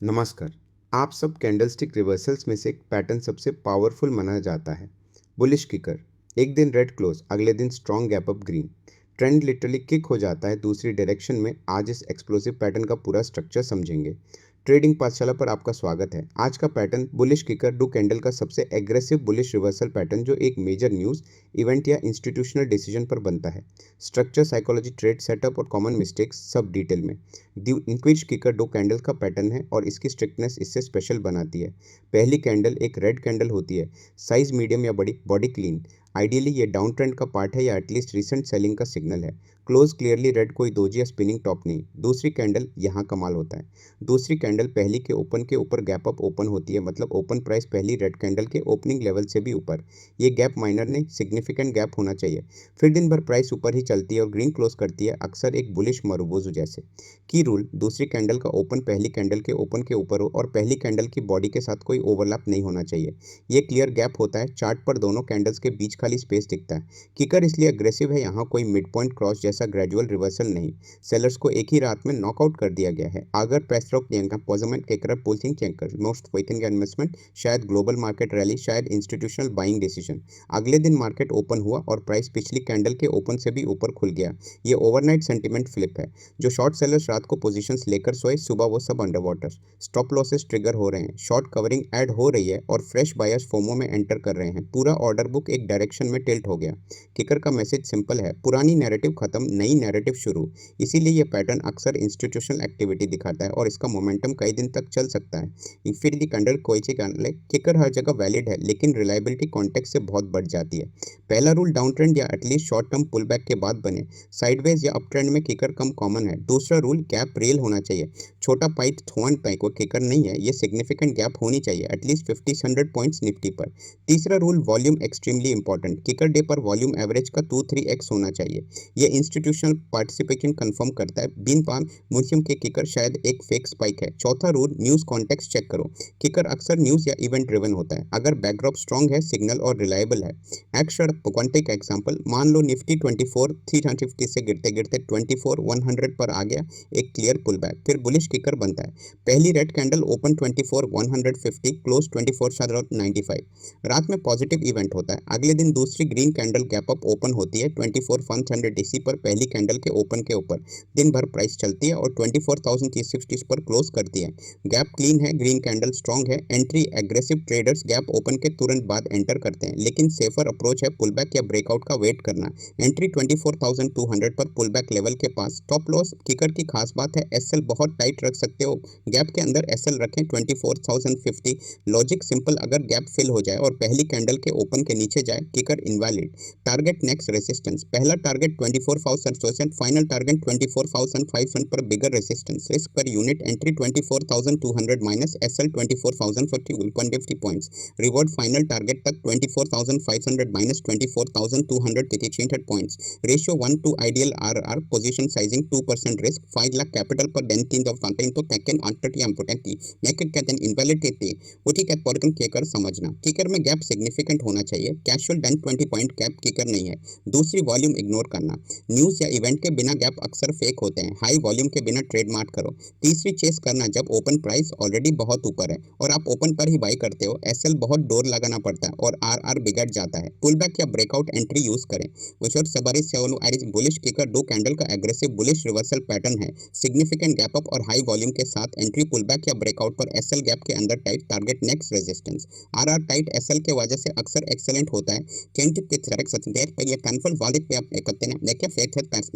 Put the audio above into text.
नमस्कार। आप सब कैंडलस्टिक रिवर्सल्स में से एक पैटर्न सबसे पावरफुल माना जाता है। Bullish kicker. एक दिन रेड क्लोज, अगले दिन strong gap up green. Trend literally kick हो जाता है दूसरी डायरेक्शन में। आज इस एक्सप्लोसिव पैटर्न का पूरा स्ट्रक्चर समझेंगे। ट्रेडिंग पाठशाला पर आपका स्वागत है। आज का pattern bullish kicker do candle का सबसे एग्रेसिव बुलिश रिवर्सल पैटर्न जो एक मेजर न्यूज़ इवेंट या इंस्टीट्यूशनल डिसीजन पर बनता है। स्ट्रक्चर, साइकोलॉजी, ट्रेड सेटअप और कॉमन मिस्टेक्स सब डिटेल में। दी इंक्विज किकर दो कैंडल का पैटर्न है और इसकी स्ट्रिक्टनेस इससे स्पेशल बनाती है। पहली कैंडल एक रेड कैंडल होती है। साइज मीडियम या बड़ी, बॉडी क्लीन। आइडियली ये डाउन ट्रेंड का पार्ट है या एटलीस्ट रिसेंट सेलिंग का सिग्नल है। क्लोज क्लियरली रेड, कोई दोजी या स्पिनिंग टॉप नहीं। दूसरी कैंडल यहाँ कमाल होता है। दूसरी कैंडल पहली के ओपन के ऊपर गैप अप ओपन होती है, मतलब ओपन प्राइस पहली रेड कैंडल के ओपनिंग लेवल से भी ऊपर। ये गैप माइनर नहीं, सिग्निफिकेंट गैप होना चाहिए। फिर दिन भर प्राइस ऊपर ही चलती है और ग्रीन क्लोज करती है, अक्सर एक बुलिश मरूबोजू जैसे। की रूल, दूसरी कैंडल का ओपन पहली कैंडल के ओपन के ऊपर हो और पहली कैंडल की बॉडी के साथ कोई ओवरलैप नहीं होना चाहिए। ये क्लियर गैप होता है। चार्ट पर दोनों कैंडल्स के बीच खाली स्पेस दिखता है। किकर इसलिए अग्रेसिव है, यहाँ कोई मिड पॉइंट क्रॉस जैसा ग्रेजुअल रिवर्सल नहीं। सेलर्स को एक ही रात में नॉकआउट कर दिया गया है। अगर पेस्ट्रोक पॉजमेंट केकर पुलसिंग चेंकर मोस्ट वीकेंड इन्वेस्टमेंट, शायद ग्लोबल मार्केट रैली, शायद इंस्टीट्यूशनल बाइंग डिसीजन। अगले दिन मार्केट ओपन हुआ और प्राइस पिछली कैंडल के ओपन से भी ऊपर खुल गया। ये ओवरनाइट सेंटिमेंट फ्लिप है। जो शॉर्ट सेलर्स रात को पोजीशंस लेकर सोए, सुबह वो सब under water. Stop losses trigger हो रहे हैं, शॉर्ट कवरिंग ऐड हो रही है और फ्रेश बायर्स फोमो में एंटर कर रहे हैं। पूरा ऑर्डर बुक एक डायरेक्शन में टिल्ट हो गया। किकर का मैसेज सिंपल है, पुरानी नैरेटिव खत्म, नई नैरेटिव शुरू। इसीलिए ये पैटर्न अक्सर इंस्टीट्यूशनल एक्टिविटी दिखाता है और इसका मोमेंटम कई दिन तक चल सकता है। फिर दी कंडल कोई सी किकर हर जगह वैलिड है, लेकिन रिलायबिलिटी कॉन्टेक्स्ट से बहुत बढ़ जाती है। पहला रूल डाउन ट्रेंड या at least short term pull back के बाद बने। साइडवेज या अप ट्रेंड में किकर कम कॉमन है। दूसरा रूल गैप रियल होना चाहिए। छोटा पाइथ थोन पैको किकर नहीं है, ये सिग्निफिकेंट गैप होनी चाहिए, एटलीस्ट 50-100 पॉइंट्स निफ्टी पर। तीसरा rule volume extremely important. Kicker day पर वॉल्यूम एवरेज का 2-3x होना चाहिए। ये इंस्टीट्यूशनल पार्टिसिपेशन कंफर्म करता है। बिन पाम म्यूजियम के किकर शायद एक फेक स्पाइक है। चौथा रूल न्यूज़ कॉन्टेक्स्ट चेक करो। किकर अक्सर न्यूज़ या इवेंट ड्रिवन होता है। अगर बैकड्रॉप स्ट्रॉन्ग है, सिग्नल और रिलायबल है। एक्शन क्वांटिक एग्जांपल, मान लो निफ्टी 24,350 से गिरते गिरते 24,100 पर आ गया, एक क्लियर पुल बैक, फिर बुलिश किकर बनता है। पहली रेड कैंडल ओपन 24,150, क्लोज 24,95। रात में पॉजिटिव इवेंट होता है। अगले दिन दूसरी green candle gap up open होती है 24,100 डीसी पर पहली कैंडल के ओपन के ऊपर। दिन भर प्राइस चलती है और 24,360 पर क्लोज करती है। गैप क्लीन है, ग्रीन कैंडल स्ट्रॉन्ग है। Entry aggressive traders gap open के तुरंत बाद एंटर करते हैं, लेकिन सेफर अप्रोच है पुल बैक या ब्रेकआउट का वेट करना। एंट्री 24,200 पर पुल बैक लेवल के पास। स्टॉप लॉस किकर की खास बात है, एसएल बहुत टाइट रख सकते हो। गैप के अंदर एसएल रखें 24,050। लॉजिक सिंपल, अगर गैप फिल हो जाए और पहली कैंडल के ओपन के नीचे जाए, kicker invalid. Target next resistance, पहला टारगेट 24,000, फाइनल टारगेट 24,500 पर बिगर रेजिस्टेंस। रिस्क पर unit entry 24,200 minus SL 24,050 150 points. Reward final target तक 24,500 minus 24,200 points. Ratio 1 to ideal RR. Position sizing 2% risk, 5 लाख कैपिटल पर 19th of content तो tekken आंटटी एम्पोटेंटी नेकेड कहते हैं इनवैलिडिटी। उठी कैट पॉर्कन केकर समझना। किकर में गैप सिग्निफिकेंट होना चाहिए। कैजुअल 10-20 पॉइंट गैप किकर नहीं है। दूसरी वॉल्यूम इग्नोर करना। न्यूज़ या इवेंट के बिना गैप अक्सर फेक होते हैं। हाई वॉल्यूम के बिना ट्रेड मार्ट करो। तीसरी चेस करना, जब ओपन प्राइस ऑलरेडी बहुत ऊपर है और आप ओपन पर ही बाई करते हो, एसएल बहुत डोर लगाना पड़ता है और आरआर बिगड़ जाता है। पुल बैक या ब्रेकआउट एंट्री यूज करें। विशोर सबारी सेवनु आरिस बुलिश किकर दो कैंडल का एग्रेसिव बुलिश रिवर्सल पैटर्न है। सिग्निफिकेंट गैप अप और हाई वॉल्यूम के साथ एंट्री पुल बैक या ब्रेकआउट पर एसएल गैप के अंदर tight target next resistance. RR tight SL के वजह से अक्सर एक्सेलेंट होता है। 10 टिप के थ्रेक सच देर पे ये कन्फर्म वालिड पे आप एकते ने देखिए फेक है पैस